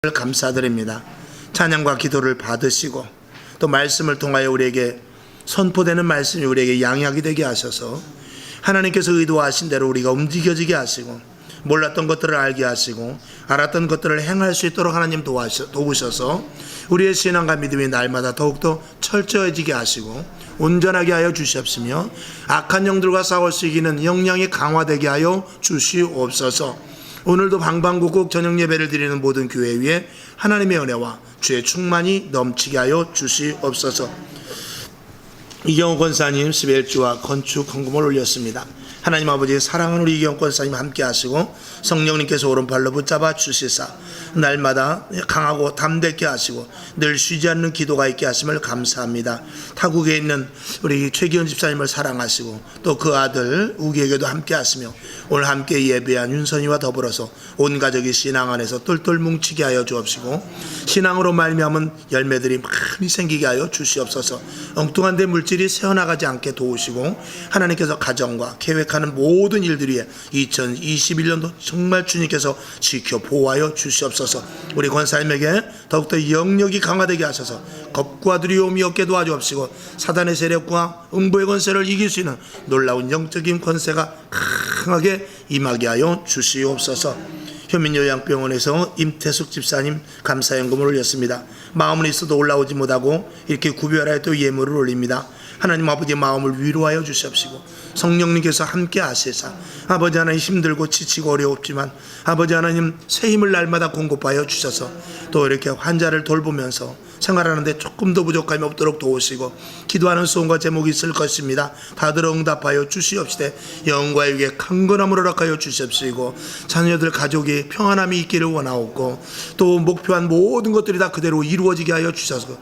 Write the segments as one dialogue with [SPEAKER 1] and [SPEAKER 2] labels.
[SPEAKER 1] 감사드립니다. 찬양과 기도를 받으시고 또 말씀을 통하여 우리에게 선포되는 말씀이 우리에게 양약이 되게 하셔서 하나님께서 의도하신 대로 우리가 움직여지게 하시고 몰랐던 것들을 알게 하시고 알았던 것들을 행할 수 있도록 하나님 도우셔서 우리의 신앙과 믿음이 날마다 더욱더 철저해지게 하시고 온전하게 하여 주시옵시며 악한 영들과 싸울 수 이기는 역량이 강화되게 하여 주시옵소서. 오늘도 방방곡곡 저녁 예배를 드리는 모든 교회 위에 하나님의 은혜와 주의 충만이 넘치게 하여 주시옵소서. 이경호 권사님 11주와 건축 헌금을 올렸습니다. 하나님 아버지의 사랑하는 우리 이경호 권사님 함께 하시고 성령님께서 오른팔로 붙잡아 주시사 날마다 강하고 담대케 하시고 늘 쉬지 않는 기도가 있게 하심을 감사합니다. 타국에 있는 우리 최기현 집사님을 사랑하시고 또 그 아들 우기에게도 함께 하시며 오늘 함께 예배한 윤선이와 더불어서 온 가족이 신앙 안에서 똘똘 뭉치게 하여 주옵시고 신앙으로 말미암은 열매들이 많이 생기게 하여 주시옵소서. 엉뚱한 데 물질이 새어나가지 않게 도우시고 하나님께서 가정과 계획하는 모든 일들 위해 2021년도 정말 주님께서 지켜 보호하여 주시옵소서. 우리 권사님에게 더욱더 영력이 강화되게 하셔서 겁과 두려움이 없게 도와주옵시고 사단의 세력과 음부의 권세를 이길 수 있는 놀라운 영적인 권세가 강하게 임하게 하여 주시옵소서. 효민요양병원에서 임태숙 집사님 감사연금을 올렸습니다. 마음은 있어도 올라오지 못하고 이렇게 구별하여 또 예물을 올립니다. 하나님 아버지의 마음을 위로하여 주시옵시고 성령님께서 함께 하시사 아버지 하나님 힘들고 지치고 어려웠지만 아버지 하나님 새 힘을 날마다 공급하여 주셔서 또 이렇게 환자를 돌보면서 생활하는데 조금 더 부족함이 없도록 도우시고 기도하는 소원과 제목이 있을 것입니다. 다들 응답하여 주시옵시되 영과 육의 강건함을 허락하여 주시옵시고 자녀들 가족이 평안함이 있기를 원하옵고 또 목표한 모든 것들이 다 그대로 이루어지게 하여 주셔서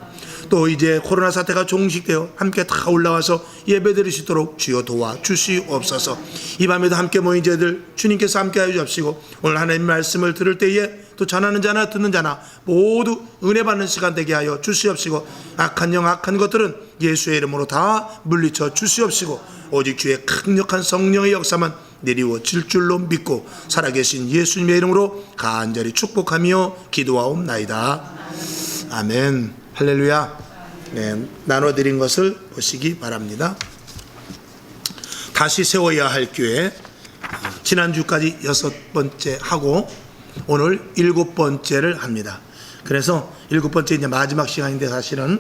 [SPEAKER 1] 또 이제 코로나 사태가 종식되어 함께 다 올라와서 예배드릴 수 있도록 주여 도와 주시옵소서. 이 밤에도 함께 모인 저희들 주님께서 함께 하여 주옵시고 오늘 하나님 말씀을 들을 때에 또 전하는 자나 듣는 자나 모두 은혜 받는 시간 되게 하여 주시옵시고 악한 영 악한 것들은 예수의 이름으로 다 물리쳐 주시옵시고 오직 주의 강력한 성령의 역사만 내리워질 줄로 믿고 살아계신 예수님의 이름으로 간절히 축복하며 기도하옵나이다. 아멘. 할렐루야. 네, 나눠드린 것을 보시기 바랍니다. 다시 세워야 할 교회 지난주까지 6번째 하고 오늘 7번째를 합니다. 그래서 7번째 이제 마지막 시간인데 사실은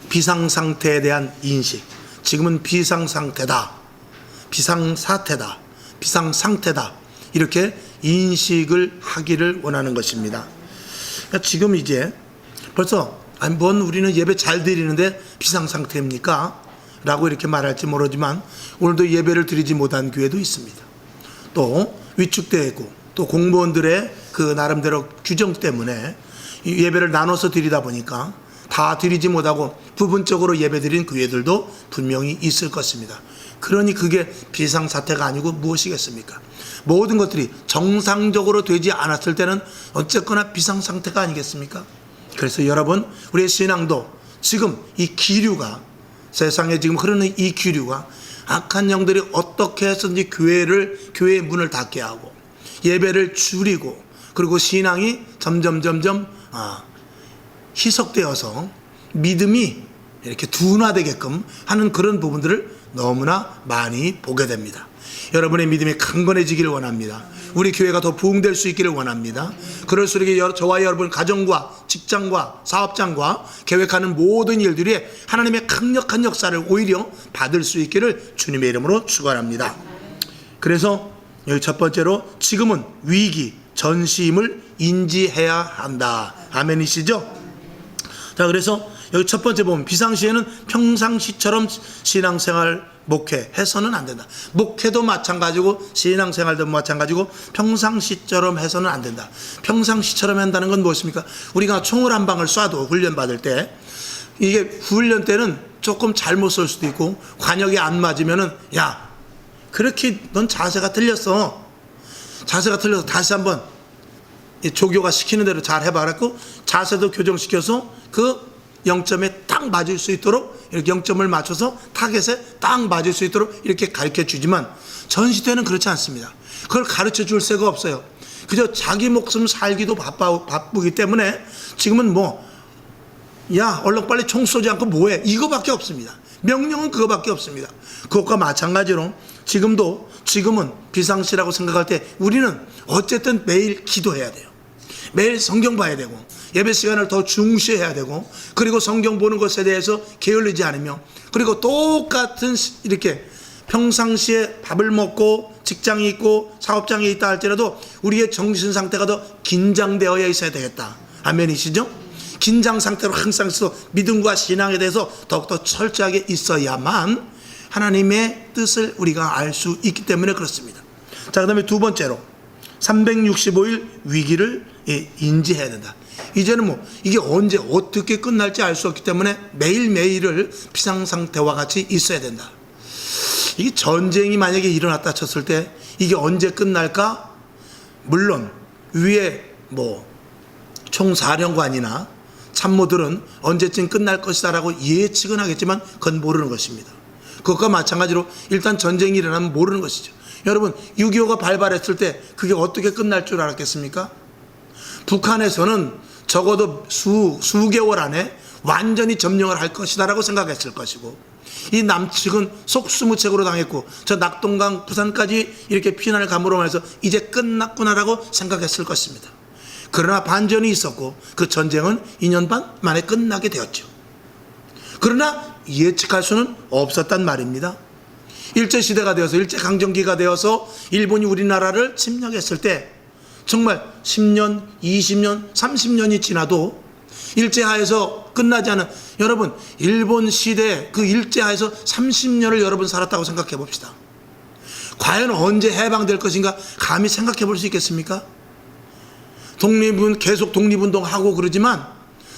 [SPEAKER 1] 비상상태에 대한 인식, 지금은 비상상태다, 비상사태다, 비상상태다 이렇게 인식을 하기를 원하는 것입니다. 그러니까 지금 이제 벌써 뭔 우리는 예배 잘 드리는데 비상상태입니까? 라고 이렇게 말할지 모르지만 오늘도 예배를 드리지 못한 교회도 있습니다. 또 위축되고 또 공무원들의 그 나름대로 규정 때문에 예배를 나눠서 드리다 보니까 다 드리지 못하고 부분적으로 예배 드린 교회들도 분명히 있을 것입니다. 그러니 그게 비상사태가 아니고 무엇이겠습니까? 모든 것들이 정상적으로 되지 않았을 때는 어쨌거나 비상상태가 아니겠습니까? 그래서 여러분 우리의 신앙도 지금 이 기류가 세상에 지금 흐르는 이 기류가 악한 영들이 어떻게 해서든지 교회의 문을 닫게 하고 예배를 줄이고 그리고 신앙이 점점 희석되어서 믿음이 이렇게 둔화되게끔 하는 그런 부분들을 너무나 많이 보게 됩니다. 여러분의 믿음이 강건해지기를 원합니다. 우리 교회가 더 부흥될 수 있기를 원합니다. 그럴수록 저와 여러분 가정과 직장과 사업장과 계획하는 모든 일들이 하나님의 강력한 역사를 오히려 받을 수 있기를 주님의 이름으로 축원합니다. 그래서 여기 첫 번째로 지금은 위기, 전시임을 인지해야 한다. 아멘이시죠? 자, 그래서 여기 첫 번째 보면 비상시에는 평상시처럼 신앙생활 목회해서는 안 된다. 목회도 마찬가지고 신앙생활도 마찬가지고 평상시처럼 해서는 안 된다. 평상시처럼 한다는 건 무엇입니까? 우리가 총을 한 방을 쏴도 훈련 받을 때 이게 훈련 때는 조금 잘못 쏠 수도 있고 관역이 안 맞으면은 야 그렇게 넌 자세가 틀렸어. 자세가 틀려서 다시 한번 조교가 시키는 대로 잘 해봐라고 자세도 교정시켜서 그 0점에 딱 맞을 수 있도록 이렇게 0점을 맞춰서 타겟에 딱 맞을 수 있도록 이렇게 가르쳐 주지만 전시 때는 그렇지 않습니다. 그걸 가르쳐 줄 새가 없어요. 그저 자기 목숨 살기도 바쁘기 때문에 지금은 야 얼른 빨리 총 쏘지 않고 뭐해, 이거밖에 없습니다. 명령은 그거밖에 없습니다. 그것과 마찬가지로 지금은 비상시라고 생각할 때 우리는 어쨌든 매일 기도해야 돼요. 매일 성경 봐야 되고 예배 시간을 더 중시해야 되고, 그리고 성경 보는 것에 대해서 게을리지 않으며, 그리고 똑같은 이렇게 평상시에 밥을 먹고 직장이 있고 사업장에 있다 할지라도 우리의 정신 상태가 더 긴장되어 있어야 되겠다. 아멘이시죠? 긴장 상태로 항상 있어 믿음과 신앙에 대해서 더욱더 철저하게 있어야만 하나님의 뜻을 우리가 알 수 있기 때문에 그렇습니다. 자, 그 다음에 두 번째로 365일 위기를 인지해야 된다. 이제는 이게 언제 어떻게 끝날지 알 수 없기 때문에 매일매일을 비상상태와 같이 있어야 된다. 이게 전쟁이 만약에 일어났다 쳤을 때 이게 언제 끝날까? 물론 위에 총사령관이나 참모들은 언제쯤 끝날 것이다 라고 예측은 하겠지만 그건 모르는 것입니다. 그것과 마찬가지로 일단 전쟁이 일어나면 모르는 것이죠. 여러분 6.25가 발발했을 때 그게 어떻게 끝날 줄 알았겠습니까? 북한에서는 적어도 수개월 안에 완전히 점령을 할 것이다 라고 생각했을 것이고, 이 남측은 속수무책으로 당했고 저 낙동강 부산까지 이렇게 피난을 감으로 해서 이제 끝났구나 라고 생각했을 것입니다. 그러나 반전이 있었고 그 전쟁은 2년 반 만에 끝나게 되었죠. 그러나 예측할 수는 없었단 말입니다. 일제시대가 되어서 일제강점기가 되어서 일본이 우리나라를 침략했을 때 정말 10년, 20년, 30년이 지나도 일제하에서 끝나지 않은, 여러분 일본 시대 그 일제하에서 30년을 여러분 살았다고 생각해 봅시다. 과연 언제 해방될 것인가 감히 생각해 볼 수 있겠습니까? 계속 독립운동하고 그러지만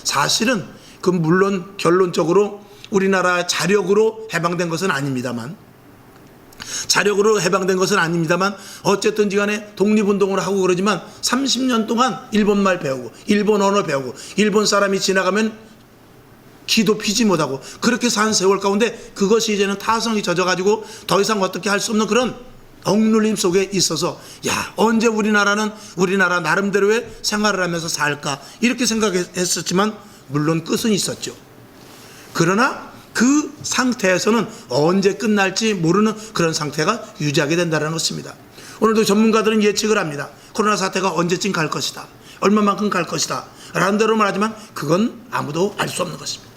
[SPEAKER 1] 사실은 물론 결론적으로 우리나라 자력으로 해방된 것은 아닙니다만 어쨌든지 간에 독립운동을 하고 그러지만 30년 동안 일본말 배우고 일본 언어 배우고 일본 사람이 지나가면 기도 피지 못하고 그렇게 산 세월 가운데 그것이 이제는 타성이 젖어가지고 더 이상 어떻게 할 수 없는 그런 억눌림 속에 있어서 언제 우리나라는 우리나라 나름대로의 생활을 하면서 살까 이렇게 생각했었지만 물론 끝은 있었죠. 그러나 그 상태에서는 언제 끝날지 모르는 그런 상태가 유지하게 된다는 것입니다. 오늘도 전문가들은 예측을 합니다. 코로나 사태가 언제쯤 갈 것이다, 얼마만큼 갈 것이다 라는 대로 말하지만 그건 아무도 알 수 없는 것입니다.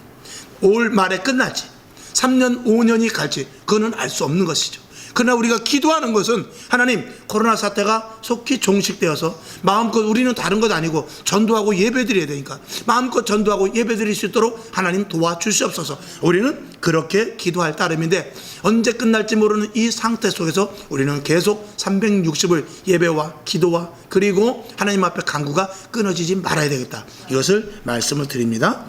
[SPEAKER 1] 올 말에 끝날지 3년 5년이 갈지 그거는 알 수 없는 것이죠. 그러나 우리가 기도하는 것은 하나님 코로나 사태가 속히 종식되어서 마음껏, 우리는 다른 것 아니고 전도하고 예배드려야 되니까 마음껏 전도하고 예배드릴 수 있도록 하나님 도와주시옵소서. 우리는 그렇게 기도할 따름인데 언제 끝날지 모르는 이 상태 속에서 우리는 계속 360일 예배와 기도와 그리고 하나님 앞에 간구가 끊어지지 말아야 되겠다, 이것을 말씀을 드립니다.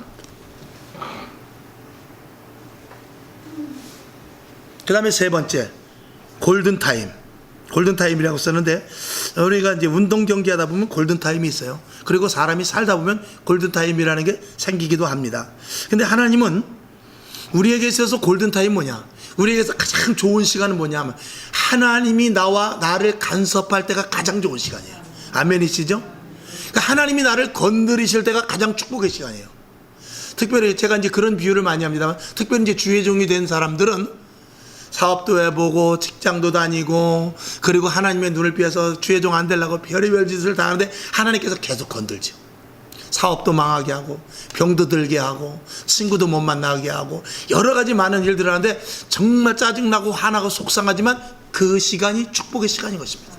[SPEAKER 1] 그 다음에 세 번째, 골든타임이라고 썼는데, 우리가 이제 운동 경기 하다 보면 골든타임이 있어요. 그리고 사람이 살다 보면 골든타임이라는 게 생기기도 합니다. 근데 하나님은 우리에게 있어서 골든타임 뭐냐, 우리에게서 가장 좋은 시간은 뭐냐 하면 하나님이 나를 간섭할 때가 가장 좋은 시간이에요. 아멘이시죠? 그러니까 하나님이 나를 건드리실 때가 가장 축복의 시간이에요. 특별히 제가 이제 그런 비유를 많이 합니다만, 특별히 이제 주의종이 된 사람들은 사업도 해보고 직장도 다니고 그리고 하나님의 눈을 피해서 주의종 안 되려고 별의별 짓을 다 하는데 하나님께서 계속 건들죠. 사업도 망하게 하고 병도 들게 하고 친구도 못 만나게 하고 여러 가지 많은 일들을 하는데 정말 짜증나고 화나고 속상하지만 그 시간이 축복의 시간인 것입니다.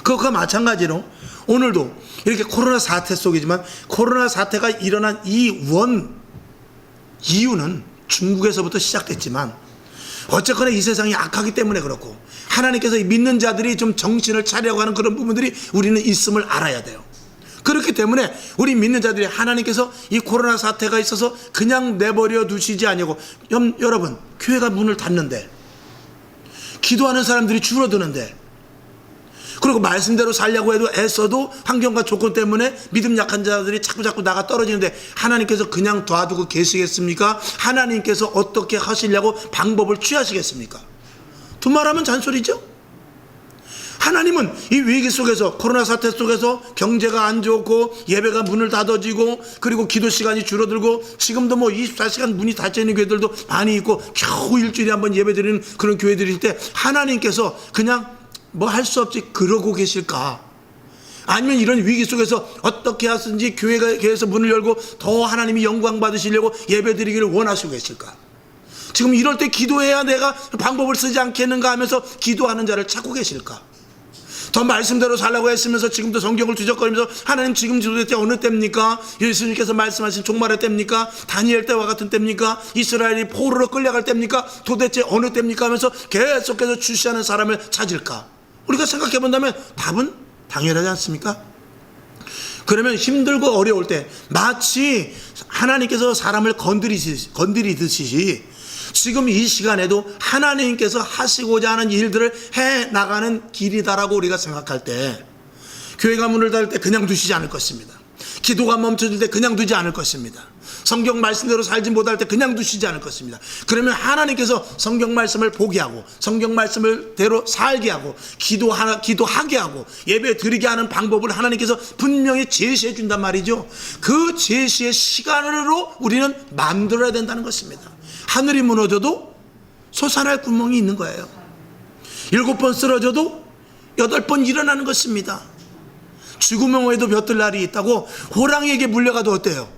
[SPEAKER 1] 그것과 마찬가지로 오늘도 이렇게 코로나 사태 속이지만 코로나 사태가 일어난 이유는 중국에서부터 시작됐지만 어쨌거나 이 세상이 악하기 때문에 그렇고 하나님께서 믿는 자들이 좀 정신을 차리려고 하는 그런 부분들이 우리는 있음을 알아야 돼요. 그렇기 때문에 우리 믿는 자들이 하나님께서 이 코로나 사태가 있어서 그냥 내버려 두시지 아니고, 여러분 교회가 문을 닫는데 기도하는 사람들이 줄어드는데 그리고 말씀대로 살려고 해도 애써도 환경과 조건 때문에 믿음 약한 자들이 자꾸 나가 떨어지는데 하나님께서 그냥 놔두고 계시겠습니까? 하나님께서 어떻게 하시려고 방법을 취하시겠습니까? 두 말하면 잔소리죠. 하나님은 이 위기 속에서, 코로나 사태 속에서 경제가 안 좋고 예배가 문을 닫아지고 그리고 기도 시간이 줄어들고 지금도 뭐 24시간 문이 닫혀 있는 교회들도 많이 있고 겨우 일주일에 한번 예배 드리는 그런 교회들일 때 하나님께서 그냥 뭐 할 수 없지 그러고 계실까? 아니면 이런 위기 속에서 어떻게 하든지 교회에서 문을 열고 더 하나님이 영광 받으시려고 예배 드리기를 원하시고 계실까? 지금 이럴 때 기도해야 내가 방법을 쓰지 않겠는가 하면서 기도하는 자를 찾고 계실까? 더 말씀대로 살라고 했으면서 지금도 성경을 뒤적거리면서 하나님 지금 도대체 어느 때입니까? 예수님께서 말씀하신 종말의 때입니까? 다니엘 때와 같은 때입니까? 이스라엘이 포로로 끌려갈 때입니까? 도대체 어느 때입니까? 하면서 계속해서 주시하는 사람을 찾을까? 우리가 생각해 본다면 답은 당연하지 않습니까? 그러면 힘들고 어려울 때 마치 하나님께서 사람을 건드리듯이 지금 이 시간에도 하나님께서 하시고자 하는 일들을 해 나가는 길이다라고 우리가 생각할 때 교회가 문을 닫을 때 그냥 두시지 않을 것입니다. 기도가 멈춰질 때 그냥 두지 않을 것입니다. 성경 말씀대로 살지 못할 때 그냥 두시지 않을 것입니다. 그러면 하나님께서 성경 말씀을 보게 하고 성경 말씀을 대로 살게 하고 기도하게 하고 예배 드리게 하는 방법을 하나님께서 분명히 제시해 준단 말이죠. 그 제시의 시간으로 우리는 만들어야 된다는 것입니다. 하늘이 무너져도 솟아날 구멍이 있는 거예요. 7번 쓰러져도 8번 일어나는 것입니다. 죽음의 후에도 볕들 날이 있다고 호랑이에게 물려가도 어때요?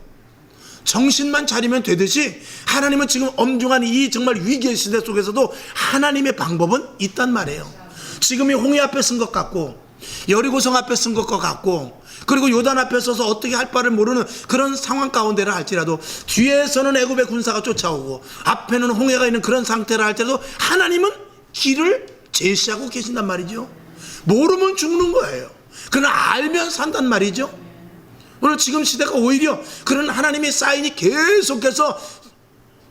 [SPEAKER 1] 정신만 차리면 되듯이 하나님은 지금 엄중한 이 정말 위기의 시대 속에서도 하나님의 방법은 있단 말이에요. 지금이 홍해 앞에 쓴 것 같고 여리고성 앞에 쓴 것 같고 그리고 요단 앞에 서서 어떻게 할 바를 모르는 그런 상황 가운데를 할지라도 뒤에서는 애굽의 군사가 쫓아오고 앞에는 홍해가 있는 그런 상태라 할지라도 하나님은 길을 제시하고 계신단 말이죠. 모르면 죽는 거예요. 그러나 알면 산단 말이죠. 오늘 지금 시대가 오히려 그런 하나님의 사인이 계속해서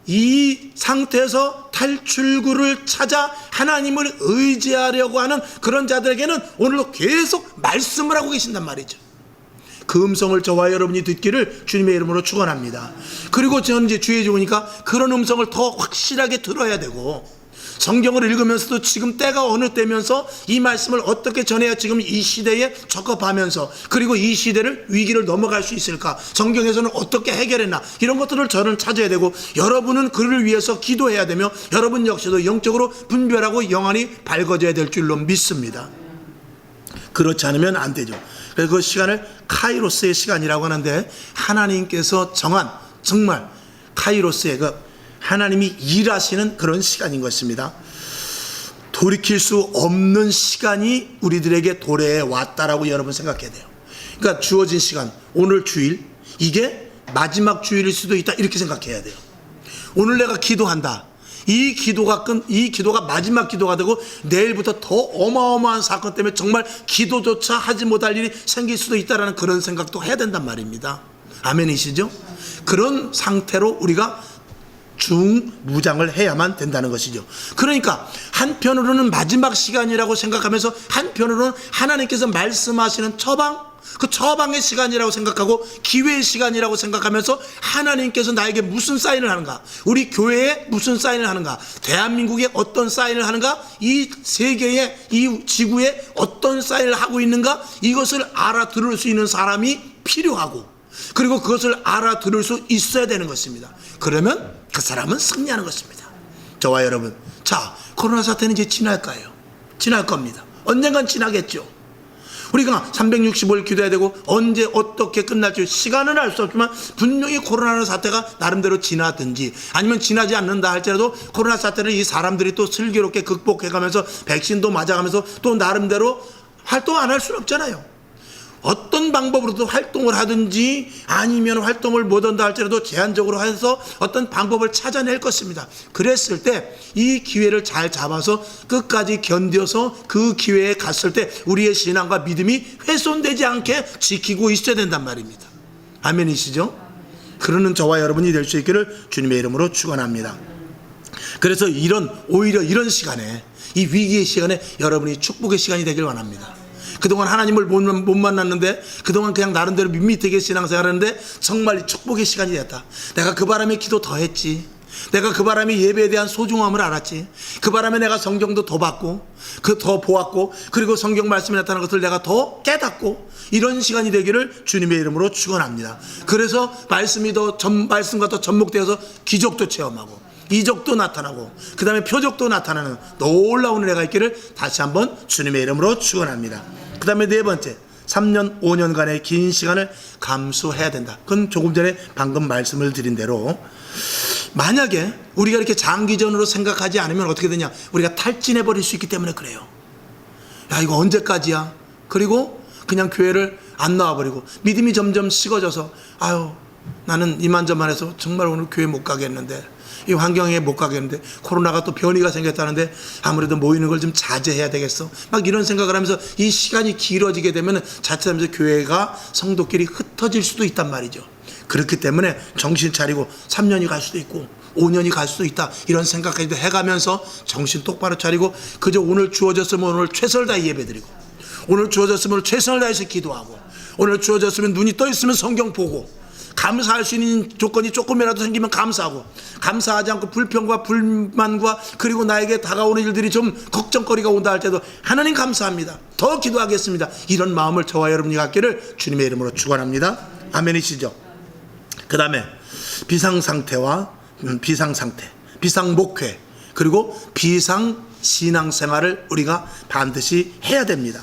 [SPEAKER 1] 이 상태에서 탈출구를 찾아 하나님을 의지하려고 하는 그런 자들에게는 오늘도 계속 말씀을 하고 계신단 말이죠. 그 음성을 저와 여러분이 듣기를 주님의 이름으로 축원합니다. 그리고 저는 이제 주의 좋으니까 그런 음성을 더 확실하게 들어야 되고 성경을 읽으면서도 지금 때가 어느 때면서 이 말씀을 어떻게 전해야 지금 이 시대에 적합하면서 그리고 이 시대를 위기를 넘어갈 수 있을까, 성경에서는 어떻게 해결했나, 이런 것들을 저는 찾아야 되고 여러분은 그를 위해서 기도해야 되며 여러분 역시도 영적으로 분별하고 영안이 밝아져야 될 줄로 믿습니다. 그렇지 않으면 안 되죠. 그래서 그 시간을 카이로스의 시간이라고 하는데 하나님께서 정한 정말 카이로스의 그 하나님이 일하시는 그런 시간인 것입니다. 돌이킬 수 없는 시간이 우리들에게 도래해 왔다라고 여러분 생각해야 돼요. 그러니까 주어진 시간, 오늘 주일, 이게 마지막 주일일 수도 있다 이렇게 생각해야 돼요. 오늘 내가 기도한다. 이 기도가 마지막 기도가 되고 내일부터 더 어마어마한 사건 때문에 정말 기도조차 하지 못할 일이 생길 수도 있다라는 그런 생각도 해야 된단 말입니다. 아멘이시죠? 그런 상태로 우리가 중무장을 해야만 된다는 것이죠. 그러니까 한편으로는 마지막 시간이라고 생각하면서 한편으로는 하나님께서 말씀하시는 그 처방의 시간이라고 생각하고 기회의 시간이라고 생각하면서 하나님께서 나에게 무슨 사인을 하는가, 우리 교회에 무슨 사인을 하는가, 대한민국에 어떤 사인을 하는가, 이 세계에 이 지구에 어떤 사인을 하고 있는가, 이것을 알아들을 수 있는 사람이 필요하고 그리고 그것을 알아들을 수 있어야 되는 것입니다. 그러면 그 사람은 승리하는 것입니다. 저와 여러분, 자, 코로나 사태는 이제 지날까요? 지날 겁니다. 언젠간 지나겠죠. 우리가 365일 기도해야 되고 언제 어떻게 끝날지 시간은 알 수 없지만 분명히 코로나 사태가 나름대로 지나든지 아니면 지나지 않는다 할지라도 코로나 사태를 이 사람들이 또 슬기롭게 극복해가면서 백신도 맞아가면서 또 나름대로 활동 안 할 수는 없잖아요. 어떤 방법으로도 활동을 하든지 아니면 활동을 못한다 할지라도 제한적으로 해서 어떤 방법을 찾아낼 것입니다. 그랬을 때 이 기회를 잘 잡아서 끝까지 견뎌서 그 기회에 갔을 때 우리의 신앙과 믿음이 훼손되지 않게 지키고 있어야 된단 말입니다. 아멘이시죠? 그러는 저와 여러분이 될 수 있기를 주님의 이름으로 축원합니다. 그래서 오히려 이런 시간에, 이 위기의 시간에 여러분이 축복의 시간이 되길 원합니다. 그동안 하나님을 못 만났는데 그동안 그냥 나름대로 밋밋하게 신앙생활 하는데 정말 축복의 시간이 됐다. 내가 그 바람에 기도 더 했지, 내가 그 바람에 예배에 대한 소중함을 알았지. 그 바람에 내가 성경도 더 받고 더 보았고 그리고 성경 말씀이 나타나는 것을 내가 더 깨닫고 이런 시간이 되기를 주님의 이름으로 축원합니다. 그래서 말씀과 더 접목되어서 기적도 체험하고 이적도 나타나고 그 다음에 표적도 나타나는 놀라운 은혜가 있기를 다시 한번 주님의 이름으로 축원합니다. 그 다음에 네 번째, 3년 5년간의 긴 시간을 감수해야 된다. 그건 조금 전에 방금 말씀을 드린 대로 만약에 우리가 이렇게 장기전으로 생각하지 않으면 어떻게 되냐, 우리가 탈진해 버릴 수 있기 때문에 그래요. 야, 이거 언제까지야? 그리고 그냥 교회를 안 나와버리고 믿음이 점점 식어져서 아유, 나는 이만저만해서 정말 오늘 교회 못 가겠는데, 이 환경에 못 가겠는데, 코로나가 또 변이가 생겼다는데 아무래도 모이는 걸 좀 자제해야 되겠어, 막 이런 생각을 하면서 이 시간이 길어지게 되면 자칫하면서 교회가 성도끼리 흩어질 수도 있단 말이죠. 그렇기 때문에 정신 차리고 3년이 갈 수도 있고 5년이 갈 수도 있다, 이런 생각까지도 해가면서 정신 똑바로 차리고 그저 오늘 주어졌으면 오늘 최선을 다해 예배드리고, 오늘 주어졌으면 최선을 다해서 기도하고, 오늘 주어졌으면 눈이 떠 있으면 성경 보고, 감사할 수 있는 조건이 조금이라도 생기면 감사하고, 감사하지 않고 불평과 불만과 그리고 나에게 다가오는 일들이 좀 걱정거리가 온다 할 때도 하나님 감사합니다, 더 기도하겠습니다, 이런 마음을 저와 여러분이 갖기를 주님의 이름으로 축원합니다. 아멘이시죠? 그 다음에 비상상태와 비상상태, 비상목회, 그리고 비상신앙생활을 우리가 반드시 해야 됩니다.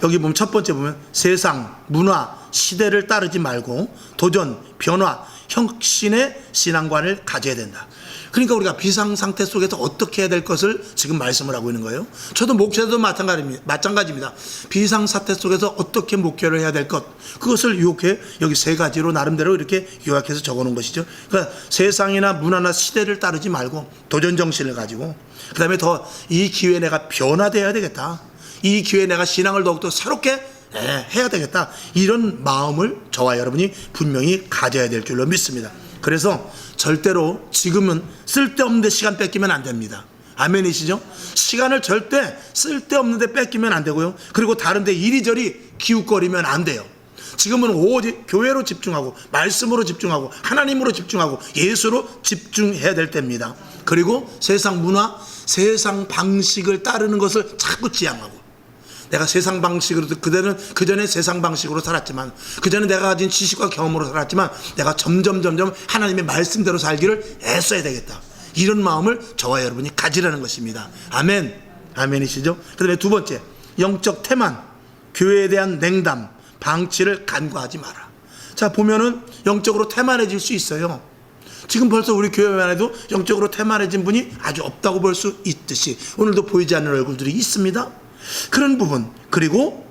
[SPEAKER 1] 여기 보면 첫 번째 보면 세상, 문화, 시대를 따르지 말고 도전, 변화, 혁신의 신앙관을 가져야 된다. 그러니까 우리가 비상상태 속에서 어떻게 해야 될 것을 지금 말씀을 하고 있는 거예요. 저도 목회도 마찬가지입니다. 비상사태 속에서 어떻게 목회를 해야 될 것, 그것을 이렇게 여기 세 가지로 나름대로 이렇게 요약해서 적어놓은 것이죠. 그러니까 세상이나 문화나 시대를 따르지 말고 도전정신을 가지고, 그 다음에 더 이 기회에 내가 변화되어야 되겠다, 이 기회에 내가 신앙을 더욱더 새롭게 해야 되겠다, 이런 마음을 저와 여러분이 분명히 가져야 될 줄로 믿습니다. 그래서 절대로 지금은 쓸데없는 데 시간 뺏기면 안 됩니다. 아멘이시죠? 시간을 절대 쓸데없는 데 뺏기면 안 되고요, 그리고 다른 데 이리저리 기웃거리면 안 돼요. 지금은 오직 교회로 집중하고 말씀으로 집중하고 하나님으로 집중하고 예수로 집중해야 될 때입니다. 그리고 세상 문화, 세상 방식을 따르는 것을 자꾸 지향하고, 내가 세상 방식으로, 그전에 세상 방식으로 살았지만, 그전에 내가 가진 지식과 경험으로 살았지만 내가 점점 하나님의 말씀대로 살기를 애써야 되겠다, 이런 마음을 저와 여러분이 가지라는 것입니다. 아멘. 아멘이시죠? 그 다음에 두 번째, 영적 태만, 교회에 대한 냉담, 방치를 간과하지 마라. 자, 보면은 영적으로 태만해질 수 있어요. 지금 벌써 우리 교회만 해도 영적으로 태만해진 분이 아주 없다고 볼 수 있듯이 오늘도 보이지 않는 얼굴들이 있습니다. 그런 부분, 그리고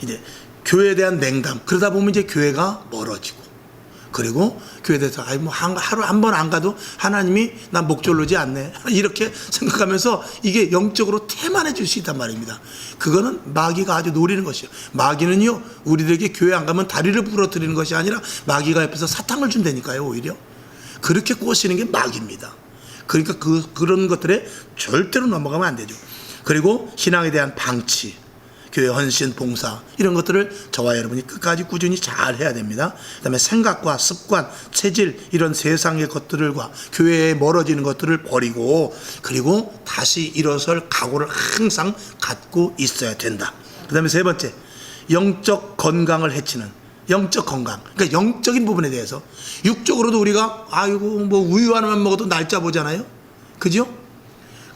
[SPEAKER 1] 이제 교회에 대한 냉담, 그러다 보면 이제 교회가 멀어지고, 그리고 교회에 대해서 하루 한 번 안 가도 하나님이 나 목졸르지 않네, 이렇게 생각하면서 이게 영적으로 태만해질 수 있단 말입니다. 그거는 마귀가 아주 노리는 것이에요. 마귀는요, 우리들에게 교회 안 가면 다리를 부러뜨리는 것이 아니라 마귀가 옆에서 사탕을 준다니까요. 오히려 그렇게 꼬시는 게 마귀입니다. 그러니까 그런 것들에 절대로 넘어가면 안 되죠. 그리고 신앙에 대한 방치, 교회 헌신, 봉사, 이런 것들을 저와 여러분이 끝까지 꾸준히 잘 해야 됩니다. 그 다음에 생각과 습관, 체질, 이런 세상의 것들과 교회에 멀어지는 것들을 버리고, 그리고 다시 일어설 각오를 항상 갖고 있어야 된다. 그 다음에 세 번째, 영적 건강을 해치는 영적 건강, 그러니까 영적인 부분에 대해서, 육적으로도 우리가 아이고 뭐 우유 하나만 먹어도 날짜 보잖아요, 그죠?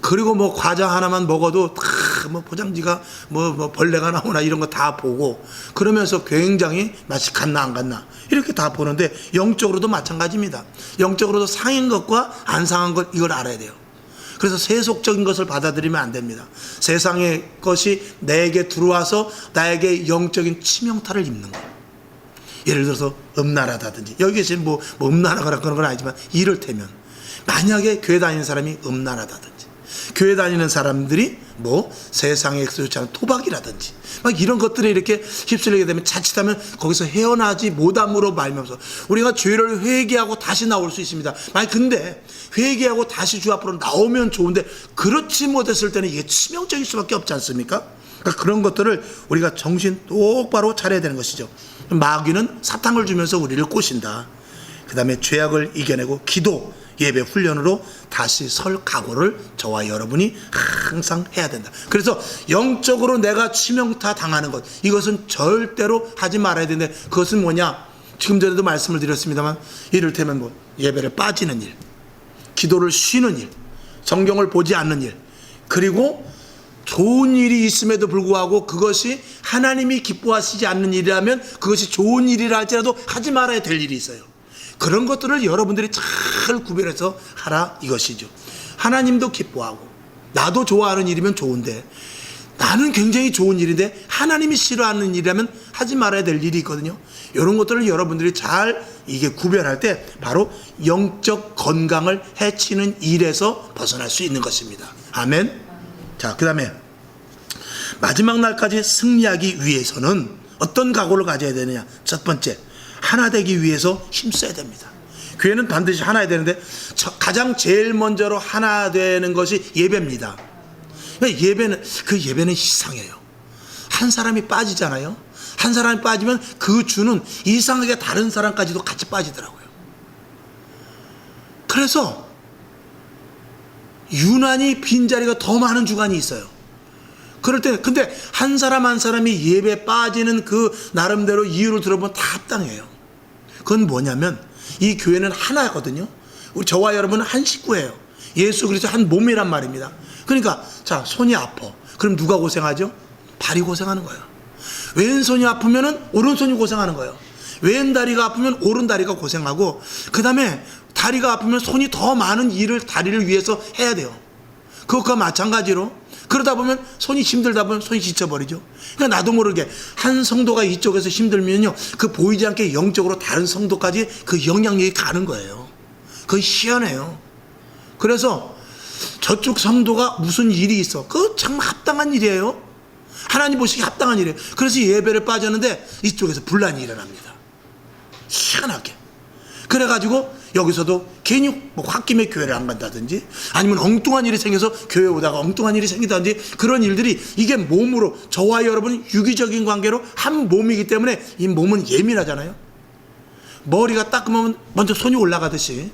[SPEAKER 1] 그리고 뭐 과자 하나만 먹어도 다 뭐 포장지가 뭐 벌레가 나오나 이런 거 다 보고, 그러면서 굉장히 맛이 갔나 안 갔나 이렇게 다 보는데, 영적으로도 마찬가지입니다. 영적으로도 상한 것과 안 상한 것, 이걸 알아야 돼요. 그래서 세속적인 것을 받아들이면 안 됩니다. 세상의 것이 내게 들어와서 나에게 영적인 치명타를 입는 거예요. 예를 들어서 음란하다든지, 여기 계신 뭐 음란하거나 그런 건 아니지만, 이를테면 만약에 교회 다니는 사람이 음란하다든지, 교회 다니는 사람들이 뭐 세상에 좋지 않은 토박이라든지 막 이런 것들에 이렇게 휩쓸리게 되면 자칫하면 거기서 헤어나지 못함으로 말미암아서 우리가 죄를 회개하고 다시 나올 수 있습니다. 만약 근데 회개하고 다시 주 앞으로 나오면 좋은데 그렇지 못했을 때는 이게 치명적일 수밖에 없지 않습니까? 그러니까 그런 것들을 우리가 정신 똑바로 차려야 되는 것이죠. 마귀는 사탕을 주면서 우리를 꼬신다. 그 다음에 죄악을 이겨내고 기도, 예배 훈련으로 다시 설 각오를 저와 여러분이 항상 해야 된다. 그래서 영적으로 내가 치명타 당하는 것, 이것은 절대로 하지 말아야 되는데, 그것은 뭐냐? 지금 전에도 말씀을 드렸습니다만, 이를테면 뭐 예배를 빠지는 일, 기도를 쉬는 일, 성경을 보지 않는 일, 그리고 좋은 일이 있음에도 불구하고 그것이 하나님이 기뻐하시지 않는 일이라면 그것이 좋은 일이라 할지라도 하지 말아야 될 일이 있어요. 그런 것들을 여러분들이 잘 구별해서 하라, 이것이죠. 하나님도 기뻐하고 나도 좋아하는 일이면 좋은데, 나는 굉장히 좋은 일인데 하나님이 싫어하는 일이라면 하지 말아야 될 일이 있거든요. 이런 것들을 여러분들이 잘 이게 구별할 때 바로 영적 건강을 해치는 일에서 벗어날 수 있는 것입니다. 아멘. 자, 그 다음에 마지막 날까지 승리하기 위해서는 어떤 각오를 가져야 되느냐? 첫 번째, 하나 되기 위해서 힘써야 됩니다. 교회는 반드시 하나 되는데 가장 제일 먼저로 하나 되는 것이 예배입니다. 예배는 이상해요. 한 사람이 빠지잖아요. 한 사람이 빠지면 그 주는 이상하게 다른 사람까지도 같이 빠지더라고요. 그래서 유난히 빈자리가 더 많은 주간이 있어요. 그럴 때 근데 한 사람 한 사람이 예배 빠지는 그 나름대로 이유를 들어보면 다 합당해요. 그건 뭐냐면 이 교회는 하나거든요. 우리 저와 여러분은 한 식구예요. 예수 그리스도 한 몸이란 말입니다. 그러니까 자, 손이 아파. 그럼 누가 고생하죠? 발이 고생하는 거예요. 왼손이 아프면은 오른손이 고생하는 거예요. 왼다리가 아프면 오른다리가 고생하고, 그 다음에 다리가 아프면 손이 더 많은 일을 다리를 위해서 해야 돼요. 그것과 마찬가지로 그러다 보면 손이 힘들다 보면 손이 지쳐버리죠. 그러니까 나도 모르게 한 성도가 이쪽에서 힘들면요, 그 보이지 않게 영적으로 다른 성도까지 그 영향력이 가는 거예요. 그건 희한해요. 그래서 저쪽 성도가 무슨 일이 있어, 그거 참 합당한 일이에요. 하나님 보시기에 합당한 일이에요. 그래서 예배를 빠졌는데 이쪽에서 분란이 일어납니다. 희한하게. 그래가지고 여기서도 괜히 뭐 홧김에 교회를 안 간다든지, 아니면 엉뚱한 일이 생겨서 교회 오다가 엉뚱한 일이 생기다든지, 그런 일들이 이게 몸으로, 저와 여러분은 유기적인 관계로 한 몸이기 때문에 이 몸은 예민하잖아요. 머리가 따끔하면 먼저 손이 올라가듯이,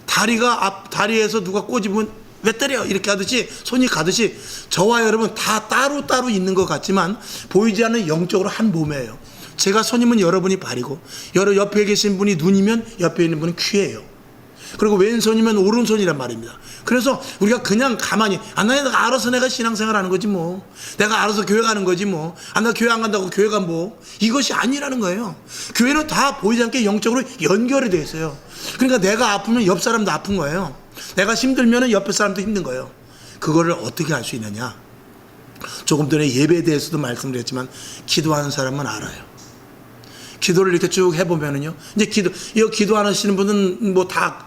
[SPEAKER 1] 다리에서 누가 꼬집으면 왜 때려 이렇게 하듯이 손이 가듯이, 저와 여러분 다 따로따로 있는 것 같지만 보이지 않는 영적으로 한 몸이에요. 제가 손이면 여러분이 발이고, 옆에 계신 분이 눈이면 옆에 있는 분은 귀예요. 그리고 왼손이면 오른손이란 말입니다. 그래서 우리가 그냥 가만히 내가 알아서 내가 신앙생활 하는 거지 뭐, 내가 알아서 교회 가는 거지 뭐, 나 교회 안 간다고 교회가 뭐, 이것이 아니라는 거예요. 교회는 다 보이지 않게 영적으로 연결이 되어 있어요. 그러니까 내가 아프면 옆 사람도 아픈 거예요. 내가 힘들면 옆에 사람도 힘든 거예요. 그거를 어떻게 할 수 있느냐? 조금 전에 예배에 대해서도 말씀드렸지만 기도하는 사람은 알아요. 기도를 이렇게 쭉 해보면은요, 이제 기도하시는 분은 뭐 다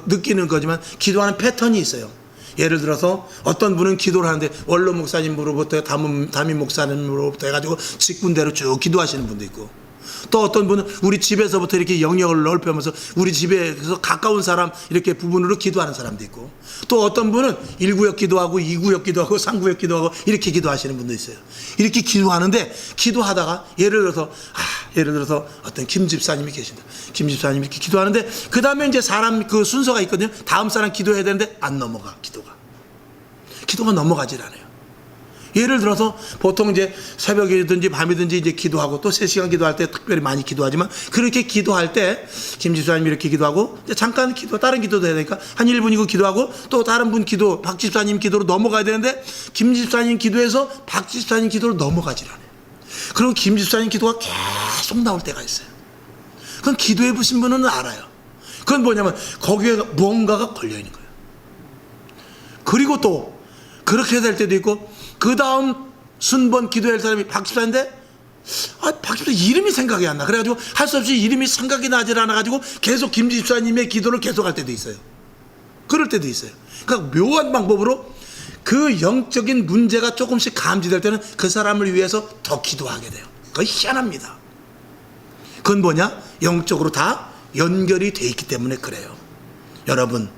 [SPEAKER 1] 느끼는 거지만 기도하는 패턴이 있어요. 예를 들어서 어떤 분은 기도를 하는데 원로 목사님으로부터 담임 목사님으로부터 해가지고 직분대로 쭉 기도하시는 분도 있고, 또 어떤 분은 우리 집에서부터 이렇게 영역을 넓혀면서 우리 집에서 가까운 사람 이렇게 부분으로 기도하는 사람도 있고, 또 어떤 분은 1구역 기도하고 2구역 기도하고 3구역 기도하고 이렇게 기도하시는 분도 있어요. 이렇게 기도하는데, 기도하다가 예를 들어서 어떤 김 집사님이 계신다. 김 집사님이 이렇게 기도하는데 그 다음에 이제 사람 그 순서가 있거든요. 다음 사람 기도해야 되는데 안 넘어가. 기도가 넘어가질 않아요. 예를 들어서 보통 이제 새벽이든지 밤이든지 이제 기도하고, 또 3시간 기도할 때 특별히 많이 기도하지만, 그렇게 기도할 때 김 집사님이 이렇게 기도하고 이제 잠깐 다른 기도도 해야 되니까 한 1분이고 기도하고, 또 다른 분 기도, 박 집사님 기도로 넘어가야 되는데 김 집사님 기도에서 박 집사님 기도로 넘어가질 않아요. 그럼 김 집사님 기도가 계속 나올 때가 있어요. 그건 기도해 보신 분은 알아요. 그건 뭐냐면 거기에 무언가가 걸려 있는 거예요. 그리고 또 그렇게 될 때도 있고, 그 다음 순번 기도할 사람이 박 집사인데 박 집사 이름이 생각이 안 나. 그래가지고 할 수 없이 이름이 생각이 나질 않아가지고 계속 김 집사님의 기도를 계속할 때도 있어요. 그럴 때도 있어요. 그러니까 묘한 방법으로 그 영적인 문제가 조금씩 감지될 때는 그 사람을 위해서 더 기도하게 돼요. 그거 희한합니다. 그건 뭐냐? 영적으로 다 연결이 돼 있기 때문에 그래요. 여러분,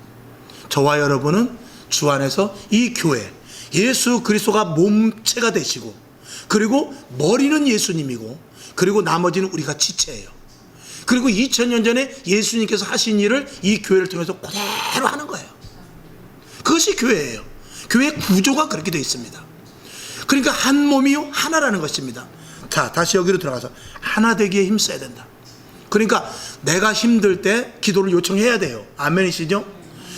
[SPEAKER 1] 저와 여러분은 주 안에서 이 교회, 예수 그리스도가 몸체가 되시고, 그리고 머리는 예수님이고, 그리고 나머지는 우리가 지체예요. 그리고 2000년 전에 예수님께서 하신 일을 이 교회를 통해서 그대로 하는 거예요. 그것이 교회예요. 교회 구조가 그렇게 되어 있습니다. 그러니까 한 몸이요 하나라는 것입니다. 자, 다시 여기로 들어가서 하나 되기에 힘써야 된다. 그러니까 내가 힘들 때 기도를 요청해야 돼요. 아멘이시죠?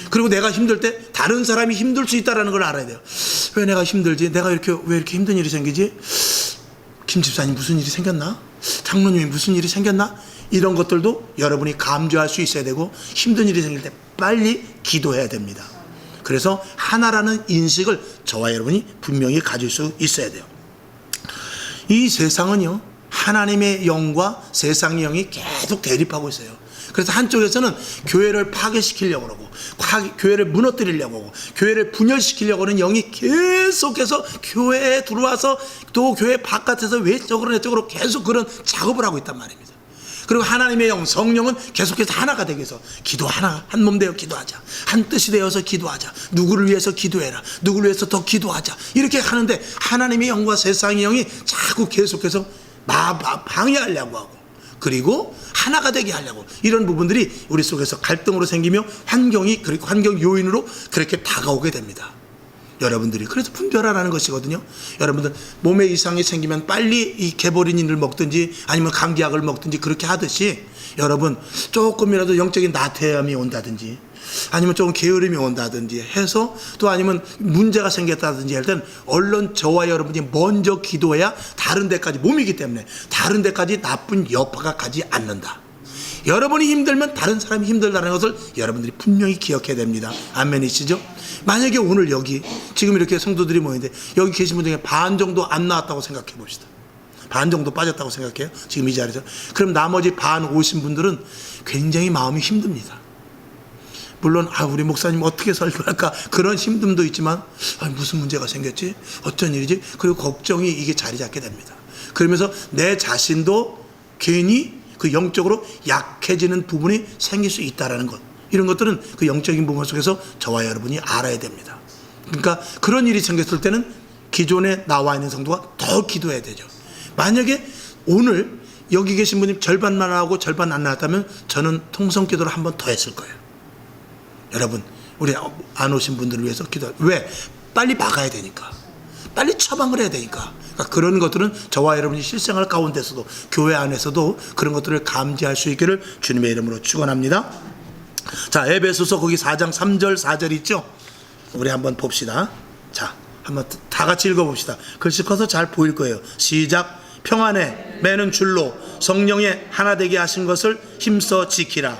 [SPEAKER 1] 그리고 내가 힘들 때 다른 사람이 힘들 수 있다는 걸 알아야 돼요. 왜 내가 힘들지? 내가 왜 이렇게 힘든 일이 생기지? 김 집사님 무슨 일이 생겼나? 장로님이 무슨 일이 생겼나? 이런 것들도 여러분이 감주할 수 있어야 되고, 힘든 일이 생길 때 빨리 기도해야 됩니다. 그래서 하나라는 인식을 저와 여러분이 분명히 가질 수 있어야 돼요. 이 세상은요, 하나님의 영과 세상의 영이 계속 대립하고 있어요. 그래서 한쪽에서는 교회를 파괴시키려고 그러고, 교회를 무너뜨리려고 하고, 교회를 분열시키려고 하는 영이 계속해서 교회에 들어와서 또 교회 바깥에서 외적으로 내적으로 계속 그런 작업을 하고 있단 말입니다. 그리고 하나님의 영, 성령은 계속해서 하나가 되기 위해서 기도 하나, 한 몸 되어 기도하자, 한 뜻이 되어서 기도하자, 누구를 위해서 기도해라, 누구를 위해서 더 기도하자, 이렇게 하는데 하나님의 영과 세상의 영이 자꾸 계속해서 방해하려고 하고, 그리고 하나가 되게 하려고, 이런 부분들이 우리 속에서 갈등으로 생기며 그리고 환경 요인으로 그렇게 다가오게 됩니다. 여러분들이 그래서 분별하라는 것이거든요. 여러분들 몸에 이상이 생기면 빨리 이 개보린인을 먹든지 아니면 감기약을 먹든지 그렇게 하듯이, 여러분 조금이라도 영적인 나태함이 온다든지 아니면 조금 게으름이 온다든지 해서, 또 아니면 문제가 생겼다든지 할 때는 얼른 저와 여러분이 먼저 기도해야 다른 데까지, 몸이기 때문에 다른 데까지 나쁜 여파가 가지 않는다. 여러분이 힘들면 다른 사람이 힘들다는 것을 여러분들이 분명히 기억해야 됩니다. 아멘이시죠? 만약에 오늘 여기 지금 이렇게 성도들이 모이는데 여기 계신 분 중에 반 정도 안 나왔다고 생각해 봅시다. 반 정도 빠졌다고 생각해요, 지금 이 자리에서. 그럼 나머지 반 오신 분들은 굉장히 마음이 힘듭니다. 물론 우리 목사님 어떻게 설교할까 그런 힘듦도 있지만, 무슨 문제가 생겼지? 어쩐 일이지? 그리고 걱정이 이게 자리 잡게 됩니다. 그러면서 내 자신도 괜히 그 영적으로 약해지는 부분이 생길 수 있다는 것, 이런 것들은 그 영적인 부분 속에서 저와 여러분이 알아야 됩니다. 그러니까 그런 일이 생겼을 때는 기존에 나와 있는 성도가 더 기도해야 되죠. 만약에 오늘 여기 계신 분이 절반만 하고 절반 안 나왔다면 저는 통성기도를 한 번 더 했을 거예요. 여러분, 우리 안 오신 분들을 위해서 기도. 왜? 빨리 막아야 되니까, 빨리 처방을 해야 되니까. 그러니까 그런 것들은 저와 여러분이 실생활 가운데서도, 교회 안에서도 그런 것들을 감지할 수 있기를 주님의 이름으로 축원합니다. 자, 에베소서 거기 4장 3절 4절 있죠? 우리 한번 봅시다. 자, 한번 다 같이 읽어봅시다. 글씨 커서 잘 보일 거예요. 시작. 평안에 매는 줄로 성령의 하나 되게 하신 것을 힘써 지키라.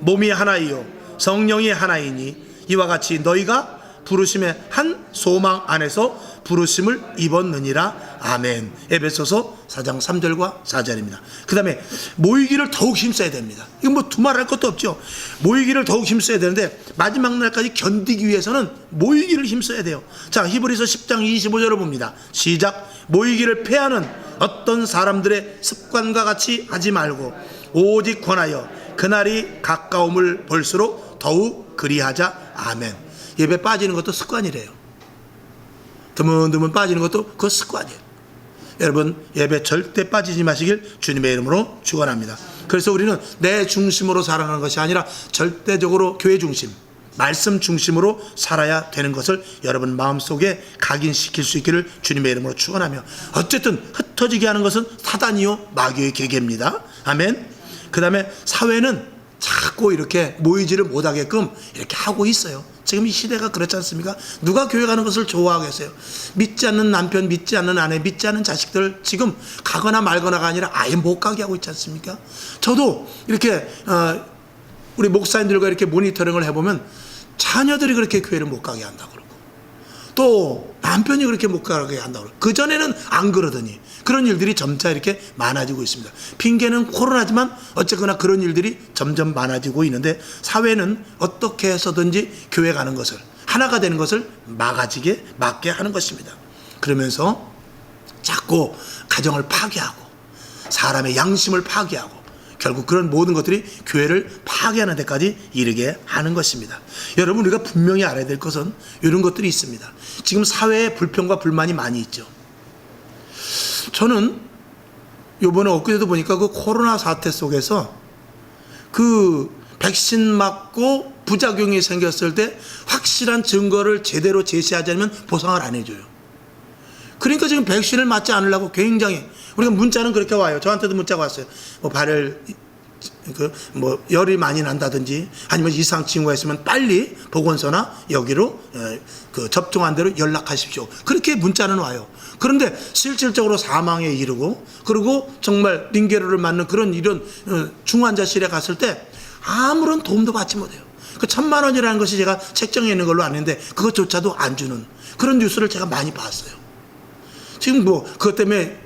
[SPEAKER 1] 몸이 하나이요 성령이 하나이니 이와 같이 너희가 부르심의 한 소망 안에서 부르심을 입었느니라. 아멘. 에베소서 4장 3절과 4절입니다. 그 다음에 모이기를 더욱 힘써야 됩니다. 이건 뭐 두말할 것도 없죠. 모이기를 더욱 힘써야 되는데 마지막 날까지 견디기 위해서는 모이기를 힘써야 돼요. 자, 히브리서 10장 25절을 봅니다. 시작. 모이기를 패하는 어떤 사람들의 습관과 같이 하지 말고 오직 권하여 그날이 가까움을 볼수록 더욱 그리하자. 아멘. 예배 빠지는 것도 습관이래요. 드문드문 빠지는 것도 그 습관이에요. 여러분, 예배 절대 빠지지 마시길 주님의 이름으로 축원합니다. 그래서 우리는 내 중심으로 살아가는 것이 아니라 절대적으로 교회 중심, 말씀 중심으로 살아야 되는 것을 여러분 마음속에 각인시킬 수 있기를 주님의 이름으로 축원하며, 어쨌든 흩어지게 하는 것은 사단이요 마귀의 계계입니다. 아멘. 그 다음에 사회는 자꾸 이렇게 모이지를 못하게끔 이렇게 하고 있어요. 지금 이 시대가 그렇지 않습니까? 누가 교회 가는 것을 좋아하겠어요? 믿지 않는 남편, 믿지 않는 아내, 믿지 않는 자식들 지금 가거나 말거나가 아니라 아예 못 가게 하고 있지 않습니까? 저도 이렇게 우리 목사님들과 이렇게 모니터링을 해보면 자녀들이 그렇게 교회를 못 가게 한다고 그러고, 또 남편이 그렇게 못 가게 한다고 그러고, 그전에는 안 그러더니 그런 일들이 점차 이렇게 많아지고 있습니다. 핑계는 코로나지만 어쨌거나 그런 일들이 점점 많아지고 있는데, 사회는 어떻게 해서든지 교회 가는 것을, 하나가 되는 것을 막게 하는 것입니다. 그러면서 자꾸 가정을 파괴하고 사람의 양심을 파괴하고 결국 그런 모든 것들이 교회를 파괴하는 데까지 이르게 하는 것입니다. 여러분, 우리가 분명히 알아야 될 것은 이런 것들이 있습니다. 지금 사회에 불평과 불만이 많이 있죠. 저는 요번에 엊그제도 보니까 그 코로나 사태 속에서 그 백신 맞고 부작용이 생겼을 때 확실한 증거를 제대로 제시하지 않으면 보상을 안 해줘요. 그러니까 지금 백신을 맞지 않으려고 굉장히, 우리가 문자는 그렇게 와요. 저한테도 문자가 왔어요. 뭐 발열, 뭐 열이 많이 난다든지 아니면 이상 징후가 있으면 빨리 보건소나 여기로 그 접종한 대로 연락하십시오. 그렇게 문자는 와요. 그런데 실질적으로 사망에 이르고, 그리고 정말 링게르를 맞는 그런 이런 중환자실에 갔을 때 아무런 도움도 받지 못해요. 그 1,000만 원이라는 것이 제가 책정해 있는 걸로 아는데 그것조차도 안 주는 그런 뉴스를 제가 많이 봤어요. 지금 뭐 그것 때문에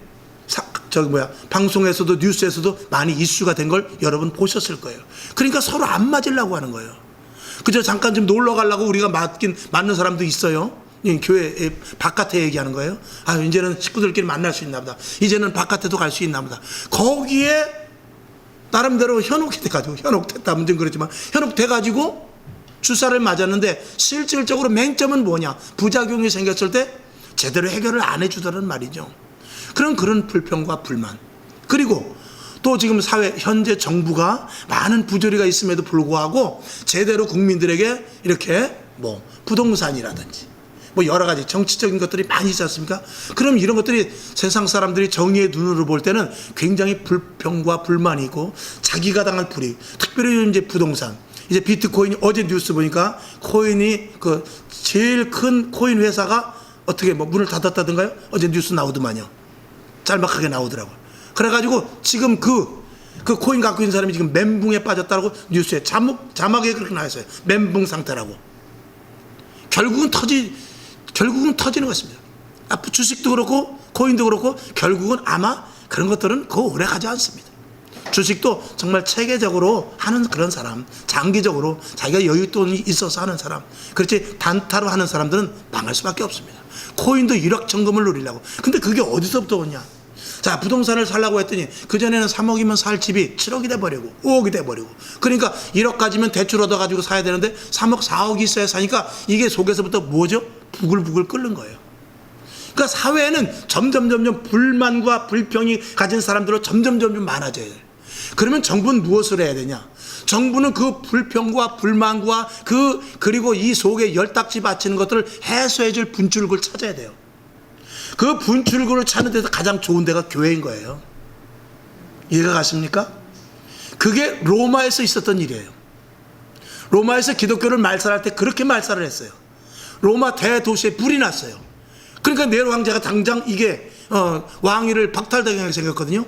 [SPEAKER 1] 방송에서도 뉴스에서도 많이 이슈가 된 걸 여러분 보셨을 거예요. 그러니까 서로 안 맞으려고 하는 거예요. 그저 잠깐 좀 놀러 가려고 우리가 맞는 사람도 있어요. 교회 바깥에 얘기하는 거예요. 아, 이제는 식구들끼리 만날 수 있나 보다. 이제는 바깥에도 갈 수 있나 보다. 거기에 나름대로 현혹이 돼가지고, 현혹됐다면 좀 그렇지만 현혹돼가지고 주사를 맞았는데 실질적으로 맹점은 뭐냐? 부작용이 생겼을 때 제대로 해결을 안 해주더란 말이죠. 그런 불평과 불만, 그리고 또 지금 현재 정부가 많은 부조리가 있음에도 불구하고 제대로 국민들에게 이렇게 뭐 부동산이라든지 뭐 여러 가지 정치적인 것들이 많이 있지 않습니까? 그럼 이런 것들이 세상 사람들이 정의의 눈으로 볼 때는 굉장히 불평과 불만이 있고 자기가 당한 불이익, 특별히 이제 부동산, 이제 비트코인이 어제 뉴스 보니까 코인이 그 제일 큰 코인 회사가 어떻게 뭐 문을 닫았다던가요? 어제 뉴스 나오더만요. 짤막하게 나오더라고요. 그래가지고 지금 그 코인 갖고 있는 사람이 지금 멘붕에 빠졌다고 뉴스에 자막에 그렇게 나왔어요. 멘붕 상태라고. 결국은 터지는 것입니다. 주식도 그렇고 코인도 그렇고 결국은 아마 그런 것들은 그 오래 가지 않습니다. 주식도 정말 체계적으로 하는 그런 사람, 장기적으로 자기가 여윳돈이 있어서 하는 사람, 그렇지 단타로 하는 사람들은 망할 수밖에 없습니다. 코인도 일확천금을 누리려고. 근데 그게 어디서부터 오냐? 자, 부동산을 살라고 했더니 그전에는 3억이면 살 집이 7억이 돼버리고 5억이 돼버리고, 그러니까 1억 가지면 대출 얻어가지고 사야 되는데 3억 4억이 있어야 사니까 이게 속에서부터 뭐죠? 부글부글 끓는 거예요. 그러니까 사회에는 점점 불만과 불평이 가진 사람들로 점점 많아져야 돼요. 그러면 정부는 무엇을 해야 되냐? 정부는 그 불평과 불만과 그리고 이 속에 열딱지 받치는 것들을 해소해 줄 분출구를 찾아야 돼요. 그 분출구를 찾는 데서 가장 좋은 데가 교회인 거예요. 이해가 가십니까? 그게 로마에서 있었던 일이에요. 로마에서 기독교를 말살할 때 그렇게 말살을 했어요. 로마 대도시에 불이 났어요. 그러니까 네로 황제가 당장 이게 왕위를 박탈당하게 생겼거든요.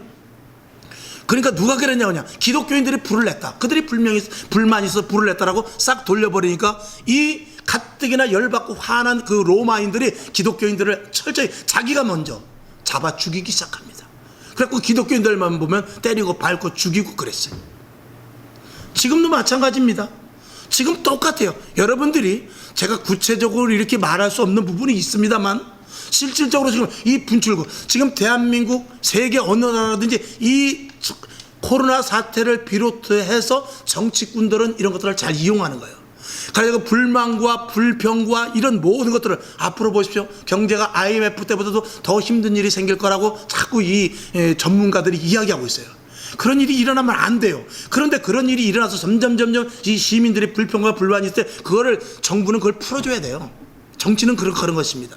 [SPEAKER 1] 그러니까 누가 그랬냐고냐? 기독교인들이 불을 냈다. 그들이 불만이 있어서 불을 냈다라고 싹 돌려버리니까 이 가뜩이나 열받고 화난 그 로마인들이 기독교인들을 철저히 자기가 먼저 잡아 죽이기 시작합니다. 그래갖고 기독교인들만 보면 때리고 밟고 죽이고 그랬어요. 지금도 마찬가지입니다. 지금 똑같아요. 여러분들이 제가 구체적으로 이렇게 말할 수 없는 부분이 있습니다만 실질적으로 지금 이 분출구, 지금 대한민국 세계 어느 나라든지 이 코로나 사태를 비롯해서 정치꾼들은 이런 것들을 잘 이용하는 거예요. 그래서 불만과 불평과 이런 모든 것들을 앞으로 보십시오. 경제가 IMF 때보다도 더 힘든 일이 생길 거라고 자꾸 이 전문가들이 이야기하고 있어요. 그런 일이 일어나면 안 돼요. 그런데 그런 일이 일어나서 점점 이 시민들이 불평과 불만이 있을 때 그거를 정부는 그걸 풀어줘야 돼요. 정치는 그런 것입니다.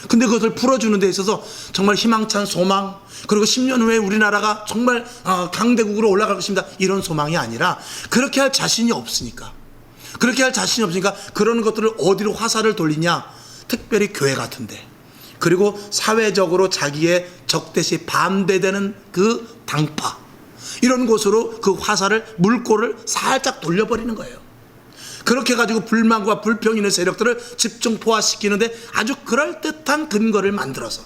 [SPEAKER 1] 근데 그것을 풀어주는 데 있어서 정말 희망찬 소망, 그리고 10년 후에 우리나라가 정말 강대국으로 올라갈 것입니다, 이런 소망이 아니라 그렇게 할 자신이 없으니까 그런 것들을 어디로 화살을 돌리냐? 특별히 교회 같은데, 그리고 사회적으로 자기의 적대시 반대되는 그 당파, 이런 곳으로 그 화살을, 물꼬를 살짝 돌려버리는 거예요. 그렇게 가지고 불만과 불평이 있는 세력들을 집중 포화시키는데 아주 그럴듯한 근거를 만들어서,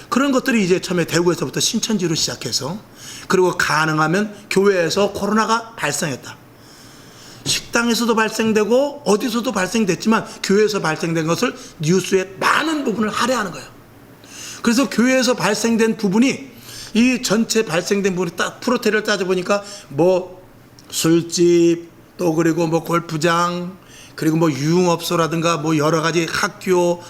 [SPEAKER 1] 그런 것들이 이제 처음에 대구에서부터 신천지로 시작해서, 그리고 가능하면 교회에서 코로나가 발생했다, 식당에서도 발생되고 어디서도 발생됐지만 교회에서 발생된 것을 뉴스의 많은 부분을 할애하는 거예요. 그래서 교회에서 발생된 부분이, 이 전체 발생된 부분이 프로테를 따져보니까 뭐 술집, 또 그리고 뭐 골프장, 그리고 뭐 유흥업소라든가 뭐 여러 가지 학교,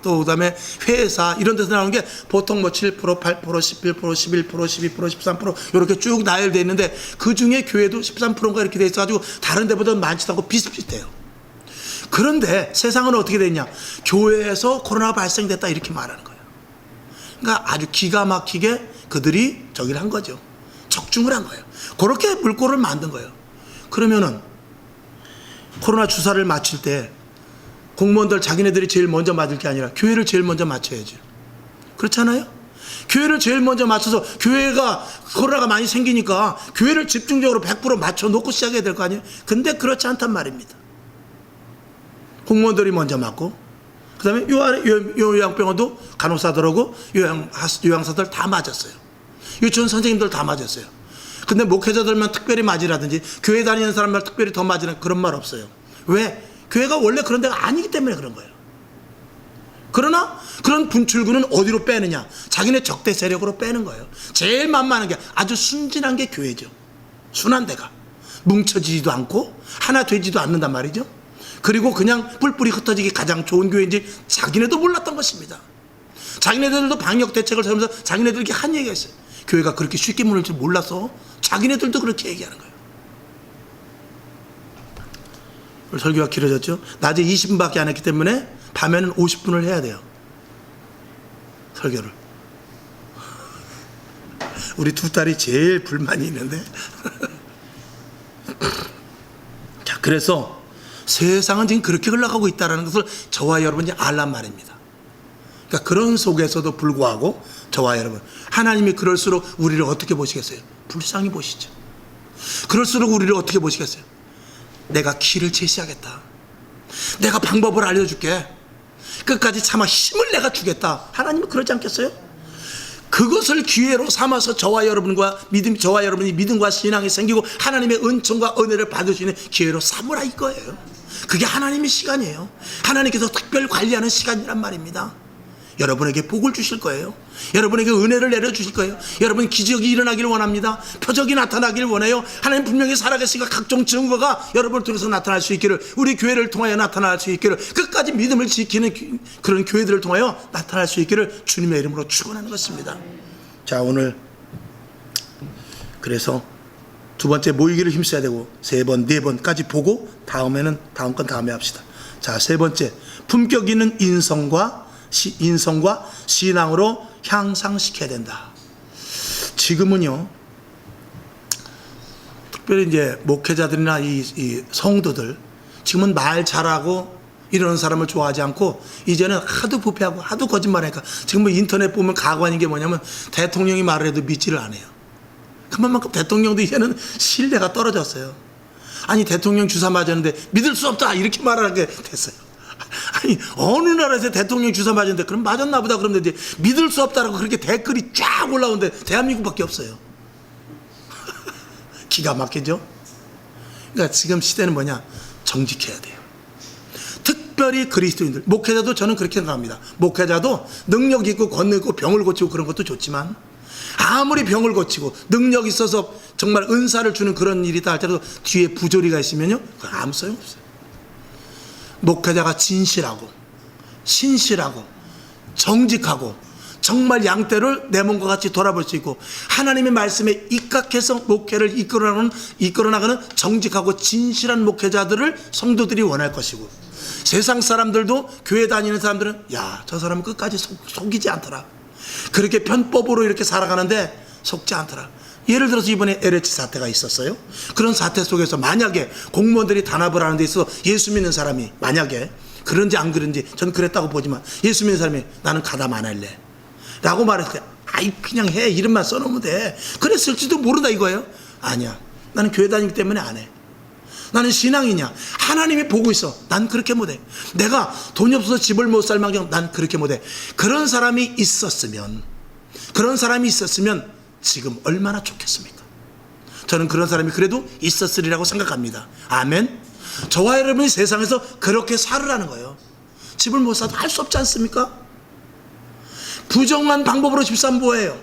[SPEAKER 1] 또 그다음에 회사 이런 데서 나오는 게 보통 뭐 7%, 8%, 11%, 11%, 12%, 13% 이렇게 쭉 나열되어 있는데 그중에 교회도 13%인가 이렇게 돼 있어가지고 다른 데보다 많지도 않고 비슷비슷해요. 그런데 세상은 어떻게 됐냐? 교회에서 코로나 발생됐다 이렇게 말하는 거예요. 그러니까 아주 기가 막히게 그들이 저기를 한 거죠. 적중을 한 거예요. 그렇게 물꼬를 만든 거예요. 그러면은 코로나 주사를 맞출 때 공무원들 자기네들이 제일 먼저 맞을 게 아니라 교회를 제일 먼저 맞춰야죠. 그렇잖아요? 교회를 제일 먼저 맞춰서 교회가 코로나가 많이 생기니까 교회를 집중적으로 100% 맞춰놓고 시작해야 될 거 아니에요? 근데 그렇지 않단 말입니다. 공무원들이 먼저 맞고 그 다음에 요양병원도 간호사들하고 요양사들 다 맞았어요. 유치원 선생님들 다 맞았어요. 근데 목회자들만 특별히 맞으라든지 교회 다니는 사람만 특별히 더 맞으라는 그런 말 없어요. 왜? 교회가 원래 그런 데가 아니기 때문에 그런 거예요. 그러나 그런 분출구는 어디로 빼느냐? 자기네 적대 세력으로 빼는 거예요. 제일 만만한 게 아주 순진한 게 교회죠. 순한 데가 뭉쳐지지도 않고 하나 되지도 않는단 말이죠. 그리고 그냥 뿔뿔이 흩어지기 가장 좋은 교회인지 자기네도 몰랐던 것입니다. 자기네들도 방역 대책을 세우면서 자기네들에게 한 얘기가 있어요. 교회가 그렇게 쉽게 무너질 줄 몰라서 자기네들도 그렇게 얘기하는 거예요. 설교가 길어졌죠. 낮에 20분밖에 안 했기 때문에 밤에는 50분을 해야 돼요. 설교를. 우리 두 딸이 제일 불만이 있는데 자, 그래서 세상은 지금 그렇게 흘러가고 있다는 것을 저와 여러분이 알란 말입니다. 그러니까 그런 속에서도 불구하고 저와 여러분, 하나님이 그럴수록 우리를 어떻게 보시겠어요? 불쌍히 보시죠. 그럴수록 우리를 어떻게 보시겠어요? 내가 길을 제시하겠다. 내가 방법을 알려줄게. 끝까지 참아 힘을 내가 주겠다. 하나님은 그러지 않겠어요? 그것을 기회로 삼아서 저와 여러분이 믿음과 신앙이 생기고 하나님의 은총과 은혜를 받을 수 있는 기회로 삼으라 이거예요. 그게 하나님의 시간이에요. 하나님께서 특별 관리하는 시간이란 말입니다. 여러분에게 복을 주실 거예요. 여러분에게 은혜를 내려주실 거예요. 여러분 기적이 일어나기를 원합니다. 표적이 나타나기를 원해요. 하나님 분명히 살아계시니까 각종 증거가 여러분을 통해서 나타날 수 있기를, 우리 교회를 통하여 나타날 수 있기를, 끝까지 믿음을 지키는 그런 교회들을 통하여 나타날 수 있기를 주님의 이름으로 축원하는 것입니다. 자, 오늘 그래서 두 번째 모이기를 힘써야 되고 세 번, 네 번까지 보고 다음 건 다음에 합시다. 자, 세 번째 품격 있는 인성과 신앙으로 향상시켜야 된다. 지금은요, 특별히 이제 목회자들이나 이 성도들, 지금은 말 잘하고 이러는 사람을 좋아하지 않고 이제는 하도 부패하고 하도 거짓말하니까 지금 뭐 인터넷 보면 가관인 게 뭐냐면 대통령이 말을 해도 믿지를 않아요. 그만큼 대통령도 이제는 신뢰가 떨어졌어요. 아니, 대통령 주사 맞았는데 믿을 수 없다 이렇게 말하게 됐어요. 아니, 어느 나라에서 대통령 주사 맞았는데 그럼 맞았나 보다 그러면 이제 믿을 수 없다라고 그렇게 댓글이 쫙 올라오는데 대한민국밖에 없어요. 기가 막히죠. 그러니까 지금 시대는 뭐냐? 정직해야 돼요. 특별히 그리스도인들, 목회자도 저는 그렇게 생각합니다. 목회자도 능력 있고 권능 있고 병을 고치고 그런 것도 좋지만 아무리 병을 고치고 능력 있어서 정말 은사를 주는 그런 일이다 할지라도 뒤에 부조리가 있으면요, 아무 소용없어요. 목회자가 진실하고 신실하고 정직하고 정말 양떼를 내 몸과 같이 돌아볼 수 있고 하나님의 말씀에 입각해서 목회를 이끌어나가는 정직하고 진실한 목회자들을 성도들이 원할 것이고, 세상 사람들도 교회 다니는 사람들은 야, 저 사람은 끝까지 속이지 않더라, 그렇게 편법으로 이렇게 살아가는데 속지 않더라. 예를 들어서 이번에 LH 사태가 있었어요. 그런 사태 속에서 만약에 공무원들이 단합을 하는 데 있어서 예수 믿는 사람이, 만약에 그런지 안 그런지 저는 그랬다고 보지만, 예수 믿는 사람이 나는 가담 안 할래 라고 말했을 때, 아이 그냥 해, 이름만 써놓으면 돼, 그랬을지도 모른다 이거예요. 아니야, 나는 교회 다니기 때문에 안 해. 나는 신앙이냐, 하나님이 보고 있어, 난 그렇게 못해. 내가 돈이 없어서 집을 못 살 망정 난 그렇게 못해. 그런 사람이 있었으면 지금 얼마나 좋겠습니까? 저는 그런 사람이 그래도 있었으리라고 생각합니다. 아멘. 저와 여러분이 세상에서 그렇게 살으라는 거예요. 집을 못 사도 할 수 없지 않습니까? 부정한 방법으로 집 사면 뭐예요?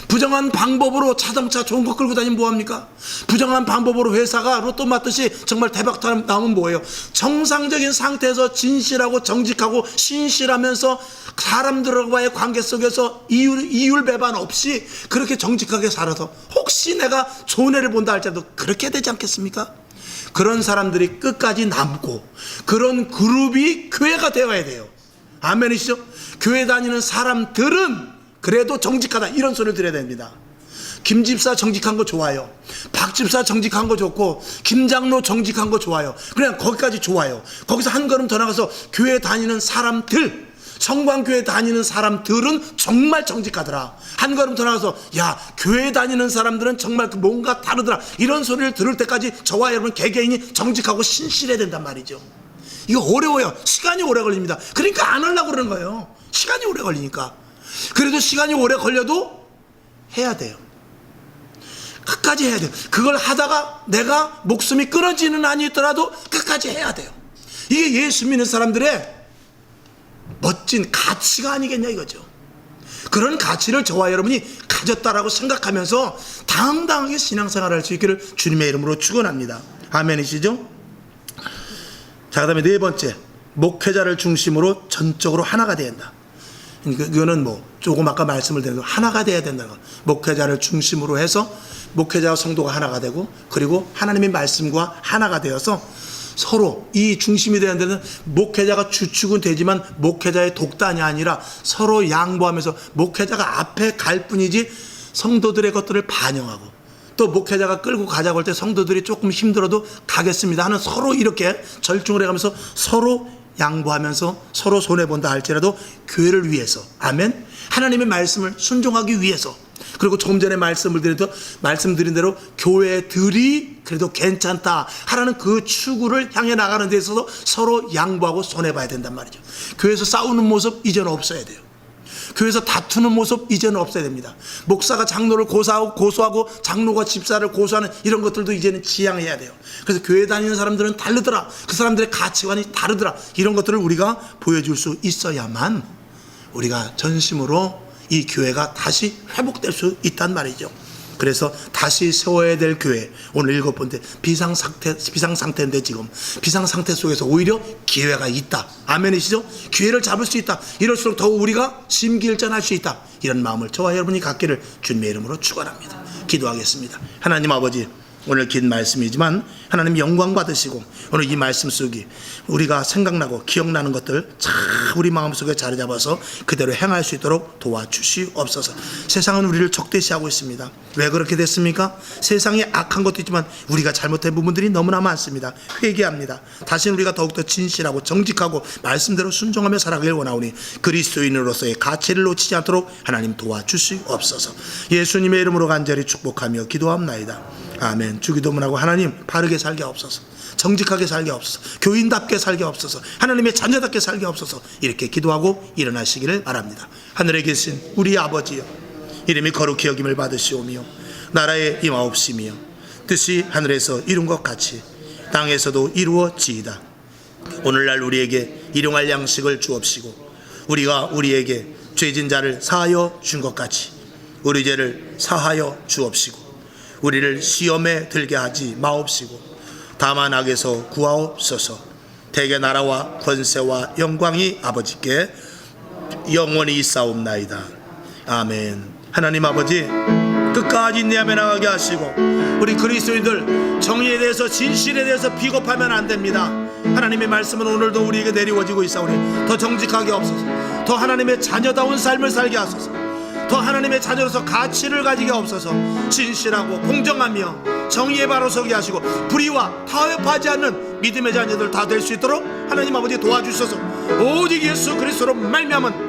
[SPEAKER 1] 부정한 방법으로 자동차 좋은 거 끌고 다니면 뭐합니까? 부정한 방법으로 회사가 로또 맞듯이 정말 대박 나오면 뭐예요? 정상적인 상태에서 진실하고 정직하고 신실하면서 사람들과의 관계 속에서 이율 배반 없이 그렇게 정직하게 살아서 혹시 내가 좋은 애를 본다 할지라도 그렇게 되지 않겠습니까? 그런 사람들이 끝까지 남고 그런 그룹이 교회가 되어야 돼요. 아멘이시죠? 교회 다니는 사람들은 그래도 정직하다 이런 소리를 들어야 됩니다. 김 집사 정직한 거 좋아요. 박 집사 정직한 거 좋고 김 장로 정직한 거 좋아요. 그냥 거기까지 좋아요. 거기서 한 걸음 더 나가서 교회 다니는 사람들, 성광교회 다니는 사람들은 정말 정직하더라. 한 걸음 더 나가서 야, 교회 다니는 사람들은 정말 뭔가 다르더라, 이런 소리를 들을 때까지 저와 여러분 개개인이 정직하고 신실해야 된단 말이죠. 이거 어려워요. 시간이 오래 걸립니다. 그러니까 안 하려고 그러는 거예요. 시간이 오래 걸리니까. 그래도 시간이 오래 걸려도 해야 돼요. 끝까지 해야 돼요. 그걸 하다가 내가 목숨이 끊어지는 한이 있더라도 끝까지 해야 돼요. 이게 예수 믿는 사람들의 멋진 가치가 아니겠냐 이거죠. 그런 가치를 저와 여러분이 가졌다라고 생각하면서 당당하게 신앙생활을 할 수 있기를 주님의 이름으로 축원합니다. 아멘이시죠? 자, 그 다음에 네 번째, 목회자를 중심으로 전적으로 하나가 돼야 한다. 이거는 조금 아까 말씀을 드린 하나가 돼야 된다는 거. 목회자를 중심으로 해서 목회자와 성도가 하나가 되고, 그리고 하나님의 말씀과 하나가 되어서 서로 이 중심이 되는 데는 목회자가 주축은 되지만 목회자의 독단이 아니라 서로 양보하면서 목회자가 앞에 갈 뿐이지 성도들의 것들을 반영하고, 또 목회자가 끌고 가자고 할 때 성도들이 조금 힘들어도 가겠습니다 하는 서로 이렇게 절충을 해가면서 서로 양보하면서 서로 손해본다 할지라도 교회를 위해서, 아멘, 하나님의 말씀을 순종하기 위해서, 그리고 조금 전에 말씀드린 대로 교회들이 그래도 괜찮다 하라는 그 추구를 향해 나가는 데 있어서 서로 양보하고 손해봐야 된단 말이죠. 교회에서 싸우는 모습 이제는 없어야 돼요. 교회에서 다투는 모습 이제는 없어야 됩니다. 목사가 장로를 고소하고 장로가 집사를 고소하는 이런 것들도 이제는 지양해야 돼요. 그래서 교회 다니는 사람들은 다르더라, 그 사람들의 가치관이 다르더라, 이런 것들을 우리가 보여줄 수 있어야만 우리가 전심으로 이 교회가 다시 회복될 수 있단 말이죠. 그래서 다시 세워야 될 교회, 오늘 7번째 비상상태인데 지금 비상상태 속에서 오히려 기회가 있다. 아멘이시죠? 기회를 잡을 수 있다. 이럴수록 더욱 우리가 심기일전할 수 있다. 이런 마음을 저와 여러분이 갖기를 주님의 이름으로 축원합니다. 기도하겠습니다. 하나님 아버지, 오늘 긴 말씀이지만 하나님 영광 받으시고 오늘 이 말씀 속이 우리가 생각나고 기억나는 것들 잘 우리 마음속에 자리 잡아서 그대로 행할 수 있도록 도와주시옵소서. 세상은 우리를 적대시하고 있습니다. 왜 그렇게 됐습니까? 세상에 악한 것도 있지만 우리가 잘못된 부분들이 너무나 많습니다. 회개합니다. 다시는 우리가 더욱더 진실하고 정직하고 말씀대로 순종하며 살아가길 원하오니 그리스도인으로서의 가치를 놓치지 않도록 하나님 도와주시옵소서. 예수님의 이름으로 간절히 축복하며 기도합나이다. 아멘. 주기도문하고 하나님 바르게 살게 없어서, 정직하게 살게 없어서, 교인답게 살게 없어서, 하나님의 자녀답게 살게 없어서, 이렇게 기도하고 일어나시기를 바랍니다. 하늘에 계신 우리 아버지여, 이름이 거룩히 여김을 받으시오며 나라의 임하옵시며 뜻이 하늘에서 이룬 것 같이 땅에서도 이루어지이다. 오늘날 우리에게 일용할 양식을 주옵시고 우리가 우리에게 죄진 자를 사하여 준 것 같이 우리 죄를 사하여 주옵시고 우리를 시험에 들게 하지 마옵시고 다만 악에서 구하옵소서. 대개 나라와 권세와 영광이 아버지께 영원히 있사옵나이다. 아멘. 하나님 아버지, 끝까지 인내하며 나가게 하시고 우리 그리스도인들 정의에 대해서 진실에 대해서 비겁하면 안 됩니다. 하나님의 말씀은 오늘도 우리에게 내리워지고 있사오니 더 정직하게 없소서, 더 하나님의 자녀다운 삶을 살게 하소서, 더 하나님의 자녀로서 가치를 가지게 없어서 진실하고 공정하며 정의에 바로 서게 하시고 불의와 타협하지 않는 믿음의 자녀들 다 될 수 있도록 하나님 아버지 도와주셔서 오직 예수 그리스도로 말미암은